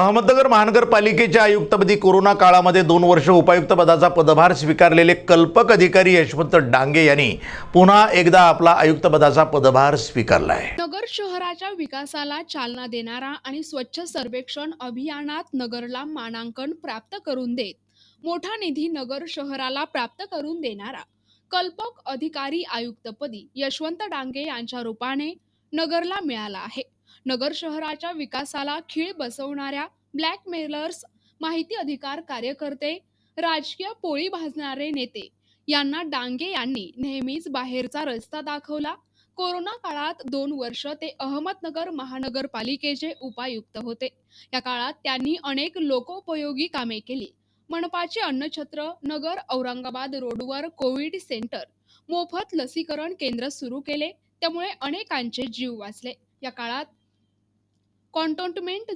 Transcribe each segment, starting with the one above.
अहमदनगर महानगरपालिकेच्या आयुक्तपदी कोरोना काळामध्ये 2 वर्ष उपायुक्त पदाचा पदभार स्वीकारलेले कल्पक अधिकारी यशवंत डांगे यांनी पुन्हा एकदा आपला आयुक्त पदाचा पदभार स्वीकारला आहे। नगर शहराच्या विकासाला चालना देणारा आणि स्वच्छ सर्वेक्षण अभियानात नगरला मानांकन प्राप्त करून देत मोठा निधी नगर शहराला प्राप्त करून देणारा कल्पक अधिकारी आयुक्तपदी यशवंत डांगे यांच्या रूपाने नगरला मिळाला आहे। नगर शहराच्या विकासाला खीळ बसवणाऱ्या ब्लॅकमेलर्स, माहिती अधिकार कार्यकर्ते, राजकीय पोळी भाजणारे नेते यांना डांगे यांनी नेहमीच बाहेरचा रस्ता दाखवला। कोरोना काळात 2 वर्ष ते अहमदनगर महानगरपालिकेचे उपायुक्त होते। या काळात त्यांनी अनेक लोकोपयोगी कामे केली। मनपाचे अन्नछत्र, नगर औरंगाबाद रोडवर कोविड सेंटर, मोफत लसीकरण केंद्र सुरू केले, त्यामुळे अनेकांचे जीव वाचले। या काळात कॉन्टोन्मेंट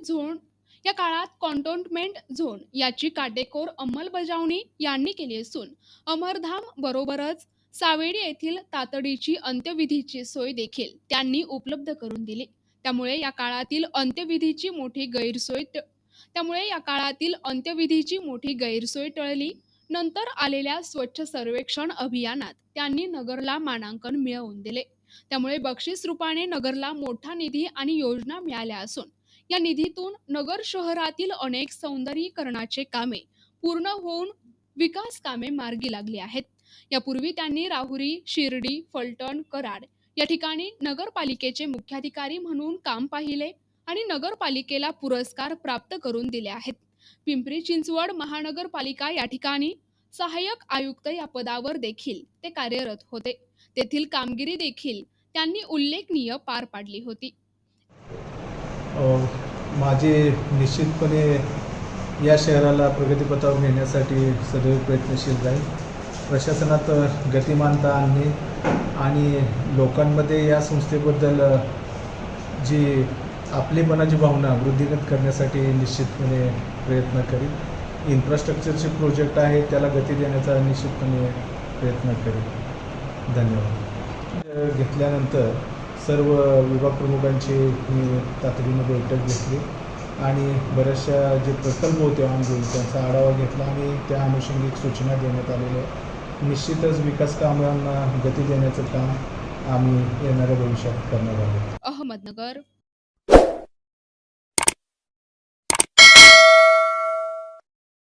झोन याची काटेकोर अंमलबजावणी यांनी केली असून अमरधाम बरोबरच सावेडी येथील तातडीची अंत्यविधीची सोय देखील त्यांनी उपलब्ध करून दिली। त्यामुळे या काळातील अंत्यविधीची मोठी गैरसोय टळली। नंतर आलेल्या स्वच्छ सर्वेक्षण अभियानात त्यांनी नगरला मानांकन मिळवून दिले। त्यामुळे बक्षीस रूपाने नगरला मोठा निधी आणि योजना मिळाल्या असून या निधीतून नगर शहरातील अनेक सौंदर्यीकरणाचे कामे पूर्ण होऊन विकास कामे मार्गी लागली आहेत। यापूर्वी त्यांनी राहुरी, शिर्डी, फलटण, कराड या ठिकाणी नगरपालिकेचे मुख्याधिकारी म्हणून काम पाहिले आणि नगरपालिकेला पुरस्कार प्राप्त करून दिले आहेत। पिंपरी चिंचवड महानगरपालिका या ठिकाणी सहाय्यक आयुक्त या पदावर देखील ते कार्यरत होते। तेथील कामगिरी देखील त्यांनी उल्लेखनीय पार पाडली होती। माझे निश्चितपणे या शहराला प्रगतीपथावर नेण्यासाठी सदैव प्रयत्नशील राहील। प्रशासनात गतिमानता आणणे आणि लोकांमध्ये या संस्थेबद्दल जी आपलेपणाची भावना वृद्धिंगत करण्यासाठी निश्चितपणे प्रयत्न करील। इन्फ्रास्ट्रक्चरचे प्रोजेक्ट आहे त्याला गती देण्याचा निश्चितपणे प्रयत्न करेल। धन्यवाद। घेतल्यानंतर सर्व विभाग प्रमुखांची मी तातडीने बैठक घेतली आणि बऱ्याचशा जे प्रकल्प होते ऑनगोईंग त्यांचा आढावा घेतला आणि त्या अनुषंगिक सूचना देण्यात आलेल्या आहेत। निश्चितच विकास कामांना गती देण्याचं काम आम्ही येणाऱ्या भविष्यात करणार आहोत। अहमदनगर